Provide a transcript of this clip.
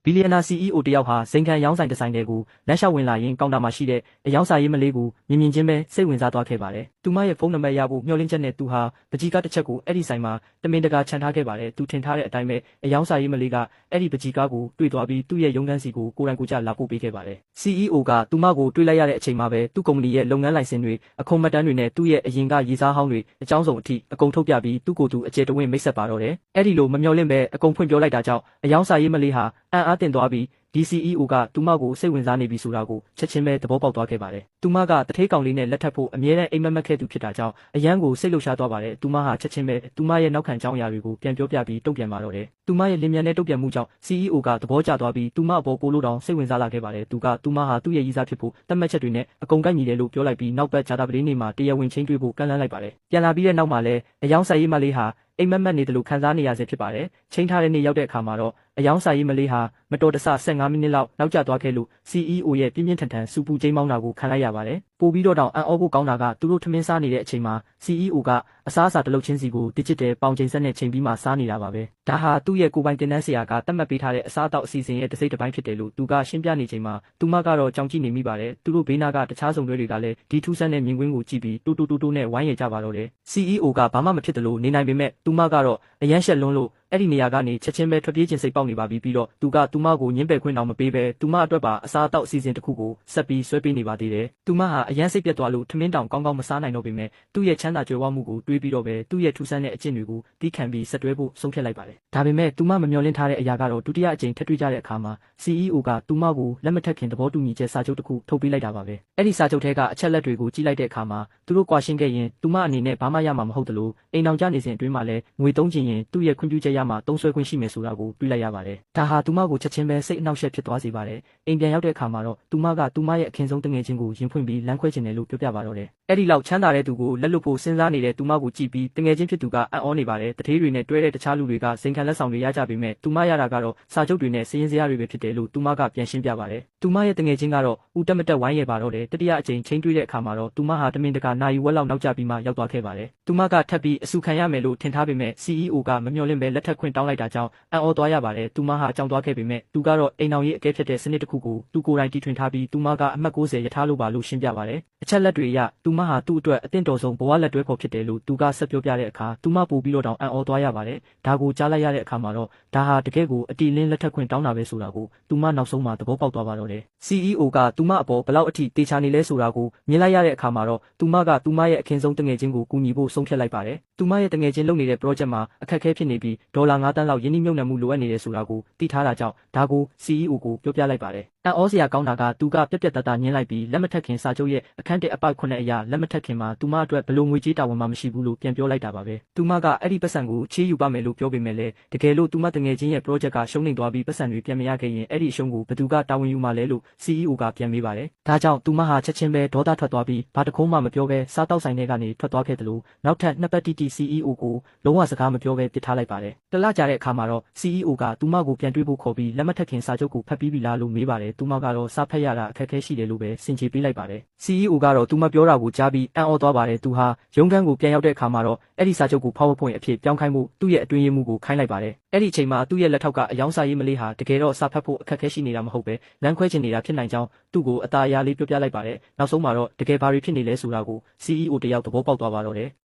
ဘီလီယံနာ CEO တယောက်ဟာဇိမ်ခံရောင်းဆိုင်တစ်ဆိုင်တွေကိုလမ်းလျှောက်ဝင်လာရင်ကောင်တာမှာရှိတဲ့အယောင်စာရေးမလေးကိုမြင်မြင်ချင်းပဲစိတ်ဝင်စားသွားခဲ့ပါတယ်။သူမရဲ့ဖုန်းနံပါတ်ရဖို့မျှော်လင့်ချက်နဲ့သူဟာပကြီးကားတစ်ချက်ကိုအဲ့ဒီဆိုင်မှာတမင်တကာခြံထားခဲ့ပါတယ်။သူထင်ထားတဲ့အတိုင်းပဲအယောင်စာရေးမလေးကအဲ့ဒီပကြီးကားကိုတွေ့သွားပြီးသူ့ရဲ့ရုံးခန်းစီကိုကိုယ်တိုင်ကိုယ်ကျလာပို့ပေးခဲ့ပါတယ်။ CEO ကသူမကိုတွေ့လိုက်ရတဲ့အချိန်မှာပဲသူ့ကုမ္ပဏီရဲ့လုပ်ငန်းလိုင်စင်တွေအခွန်မှတ်တမ်းတွေနဲ့သူ့ရဲ့အရင်ကရေးစားဟောင်းတွေအကြောင်းစုံအထိအကုန်ထုတ်ပြပြီးသူ့ကိုယ်သူအကျယ်တဝင့်မိတ်ဆက်ပါတော့တယ်။အဲ့ဒီလိုမမျှော်လင့်ပဲအကုန်ဖွင့်ပြောလိုက်တာကြောင့်အယောင်စာရေးမလေးဟာအံ့အားသင့်သွားပြီးဒီ CEO ကသူမကိုစိတ်ဝင်စားနေပြီဆိုတာကိုချက်ချင်းပဲသဘောပေါက်သွားခဲ့ပါတယ်။သူမကတထေးကောင်လေးနဲ့လက်ထပ်ဖို့အမြဲတမ်းအိမ်မက်မက်ခဲ့သူဖြစ်တာကြောင့်အရန်ကိုစိတ်လှုပ်ရှားသွားပါတယ်။သူမဟာချက်ချင်းပဲသူမရဲ့နောက်ခံကြောင်းအရာတွေကိုပြန်ပြောပြပြီးတုံ့ပြန်ပါတော့တယ်။သူမရဲ့လင်မြန်တဲ့တုံ့ပြန်မှုကြောင့် CEO ကသဘောကျသွားပြီးသူမအပေါ်ကိုလို့တောင်စိတ်ဝင်စားလာခဲ့ပါတယ်။သူမဟာသူ့ရဲ့ရည်စားဖြစ်ဖို့တတ်မှတ်ချက်တွေနဲ့အကုန်ကိုက်ညီတယ်လို့ပြောလိုက်ပြီးနောက်ပတ်ဂျာတာပလေးနေမှာတရားဝင်ချင်းတွေ့ဖို့ကန့်လန့်လိုက်ပါတယ်။ပြန်လာပြီးတဲ့နောက်မှာလည်းအယောင်စာရေးမလေးဟာအိမ်မက်မက်နေတယ်လို့ခံစားနေရဆဲဖြစ်ပါတယ်။ချိန်ထားတဲ့နေ့ရောက်တဲ့အခါမှာတော့အယောင်စာရေးမလေးဟာမတော်တဆ15မိနစ်လောက်နောက်ကျသွားခဲ့လို့ CEO ရဲ့ပြင်းပြင်းထန်ထန်စူပူချိန်မောင်းတာကိုခံလိုက်ရပါတယ်။ပို့ပြီးတော့တောင်အံ့ဩဖို့ကောင်းတာကသူတို့ထမင်းစားနေတဲ့အချိန်မှာ CEO ကအစားအစာတစ်လုပ်ချင်းစီကို digital ပေါင်ချိန်စက်နဲ့ချိန်ပြီးမှစားနေတာပါပဲ။ဒါဟာသူ့ရဲ့ကိုယ်ပိုင်တင်နန်းဆရာကတတ်မှတ်ပေးထားတဲ့အစားအသောက်အစီအစဉ်ရဲ့တစ်စိတ်တစ်ပိုင်းဖြစ်တယ်လို့သူကရှင်းပြနေချိန်မှာသူမကတော့ကြောင်ကြည့်နေမိပါတယ်။သူတို့ဘေးနာကတခြားစုံတွေကလည်းဒီထူးဆန်းတဲ့မြင်ကွင်းကိုကြည့်ပြီးတိုးနဲ့ဝိုင်းရကြပါတော့တယ်။ CEO ကဘာမှမဖြစ်တယ်လို့နေနိုင်ပေမဲ့သူမကတော့အရန်ရှက်လွန်းလို့အဲ့ဒီနေရာကနေချက်ချင်းပဲထွက်ပြေးခြင်းစိတ်ပေါက်နေပါပြီပြီးတော့သူမကိုညှင်းပယ်ခွင့်တောင်မပေးဘဲသူမအတွက်ပါအစားအသောက်အစီအစဉ်တစ်ခုကိုဆက်ပြီးဆွဲပေးနေပါသေးတယ်။သူမဟာအရန်စိတ်ပြတ်သွားလို့ထမင်းတောင်ကောင်းကောင်းမစားနိုင်တော့ပေမဲ့သူ့ရဲ့ချမ်းသာကြွယ်ဝမှုကိုတွေးပြီးတော့ပဲသူ့ရဲ့ထူးဆန်းတဲ့အကျင့်တွေကိုတီးခံပြီးဆက်တွဲဖို့ဆုံးဖြတ်လိုက်ပါတယ်။ဒါပေမဲ့သူမမမျှော်လင့်ထားတဲ့အရာကတော့ဒုတိယအကြိမ်ထပ်တွေ့ကြတဲ့အခါမှာ CEO ကသူမကိုလက်မထက်ခင်သဘောတူညီချက်စာချုပ်တစ်ခုထုတ်ပေးလိုက်တာပါပဲ။အဲ့ဒီစာချုပ်ထဲကအချက်လက်တွေကိုကြည့်လိုက်တဲ့အခါမှာသူတို့ကွာရှင်းခဲ့ရင်သူမအနေနဲ့ဘာမှရမှာမဟုတ်တယ်လို့အိမ်အောင်ကြနေစဉ်အတွင်းမှာလည်းငွေသုံးချင်ရင်သူ့ရဲ့ခွင့်ပြုချက်ရမှာသုံးစွဲခွင့်ရှိမယ်ဆိုတာကိုတွေ့လိုက်ရပါတယ်။ဒါဟာသူမကိုချက်ချင်းပဲစိတ်အနှောက်အယှက်ဖြစ်သွားစေပါတယ်။အိမ်ပြန်ရောက်တဲ့အခါမှာတော့သူမရဲ့အခင်းဆုံးတငယ်ချင်းကိုရင်ဖွင့်ပြီးလမ်းခွဲချင်တယ်လို့ပြောပြပါတော့တယ်။အဲ့ဒီလောက်ချမ်းသာတဲ့သူကိုလက်လွတ်ဖို့စဉ်းစားနေတဲ့သူမကိုကြည့်ပြီးတငယ်ချင်းဖြစ်သူကအံ့ဩနေပါတယ်။တထေးတွေနဲ့တွဲတဲ့တခြားလူတွေကစိန်ခံလက်ဆောင်တွေရကြပေမဲ့သူမရတာကတော့စာချုပ်တွေနဲ့စည်ရင်းစရာတွေပဲဖြစ်တယ်လို့သူမကပြန်ရှင်းပြပါတယ်။သူမရဲ့တငယ်ချင်းကတော့ဦးတက်မတက်ဝိုင်းရပါတော့တယ်။တတိယအကြိမ်ချင်းတွေ့တဲ့အခါမှာတော့သူမဟာတမင်တကာနာယူဝက်လောက်နောက်ကျပြီးမှရောက်သွားခဲ့ပါတယ်။သူမကထပ်ပြီးအဆူခံရမယ်လို့ထင်ထားပေမဲ့ CEO ကမမျှော်လင့်ပဲလက်ထပ်ခွင့်တောင်းလိုက်တာကြောင့်အံ့ဩသွားရပါတယ်။သူမဟာအကြောင်းသွားခဲ့ပေမဲ့သူကတော့အိမ်အောင်ရေးအကဲဖြတ်တဲ့စနစ်တစ်ခုကိုသူကိုယ်တိုင်တီထွင်ထားပြီးသူမကအမှတ်60ရထားလို့ပါလို့ရှင်းပြပါတယ်။အချက်လက်တွေအရသူမဟာသူ့အတွက်အသင့်တော်ဆုံးဘဝလက်တွဲဖော်ဖြစ်တယ်လို့သူကဆက်ပြောပြတဲ့အခါသူမပို့ပြီးတော့တောင်အံ့ဩသွားရပါတယ်။ဒါကိုကြားလိုက်ရတဲ့အခါမှာတော့ဒါဟာတကယ်ကိုအတီလင်းလက်ထပ်ခွင့်တောင်းတာပဲဆိုတာကိုသူမနောက်ဆုံးမှသဘောပေါက်သွားပါတော့တယ်။ CEO ကသူမအပေါ်ဘလောက်အထိတေချာနေလဲဆိုတာကိုမြင်လိုက်ရတဲ့အခါမှာတော့သူမရဲ့အခင်းဆုံးတငယ်ချင်းကိုကူညီဖို့ဆုံးဖြတ်လိုက်ပါတယ်။သူမရဲ့တငယ်ချင်းလုပ်နေတဲ့ project မှာအခက်အခဲဖြစ်နေပြီးဒေါ်လာ9 သန်းလောက်ယင်းနှိမ့်မြုပ်နှံမှုလိုအပ်နေတယ်ဆိုတာကိုသိထားတာကြောင့်ဒါကို CEO ကိုပြောပြလိုက်ပါတယ်။အံ့ဩစရာကောင်းတာကသူကပြက်သားညင်းလိုက်ပြီးလက်မထက်ခင်စာချုပ်ရဲ့အခန်း1အပိုက်9အရာလက်မထက်ခင်မှာသူမအတွက်ဘလို့ငွေကြေးတာဝန်မှမရှိဘူးလို့ပြန်ပြောလိုက်တာပါပဲ။သူမကအဲ့ဒီပတ်စံကိုချေးယူပါမယ်လို့ပြောပေမဲ့လည်းတကယ်လို့သူမတငယ်ချင်းရဲ့ project ကရှုံးနေသွားပြီးပတ်စံတွေပြန်မရခဲ့ရင်အဲ့ဒီအရှုံးကိုဘသူကတာဝန်ယူမှာလဲလို့ CEO ကပြန်မေးပါတယ်။ဒါကြောင့်သူမဟာချက်ချင်းပဲဒေါသထွက်သွားပြီးဘာတခုမှမပြောဘဲစားတောက်ဆိုင်ထဲကနေထွက်သွားခဲ့တယ်လို့နောက်ထပ်နှစ်ပတ်တိ CEO ကိုလုံးဝစကားမပြောဘဲပစ်ထားလိုက်ပါတယ်။တလကြာတဲ့အခါမှာတော့ CEO ကသူမကိုပြန်တွေ့ဖို့ခေါ်ပြီးလက်မထက်ခင်စာချုပ်ကိုဖတ်ပြီးပြီလားလို့မေးပါတယ်။သူမကတော့စာဖတ်ရတာအခက်အခဲရှိတယ်လို့ပဲဆင်ခြေပေးလိုက်ပါတယ်။ CEO ကတော့သူမပြောတာကိုကြားပြီးအံ့ဩသွားပါတယ်။သူဟာရုံးခန်းကိုပြန်ရောက်တဲ့အခါမှာတော့အဲ့ဒီစာချုပ်ကို PowerPoint အဖြစ်ပြောင်းခိုင်းဖို့သူ့ရဲ့အတွင်းရေးမှူးကိုခိုင်းလိုက်ပါတယ်။အဲ့ဒီအချိန်မှာသူ့ရဲ့လက်ထောက်ကအယောင်စာရေးမလေးဟာတကယ်တော့စာဖတ်ဖို့အခက်အခဲရှိနေတာမဟုတ်ပဲလမ်းခွဲချင်နေတာဖြစ်နိုင်ကြောင်းသူ့ကိုအသာအရာလေးပြောပြလိုက်ပါတယ်။နောက်ဆုံးမှာတော့တကယ်ဘာတွေဖြစ်နေလဲဆိုတာကို CEO တယောက်သဘောပေါက်သွားပါတော့တယ်။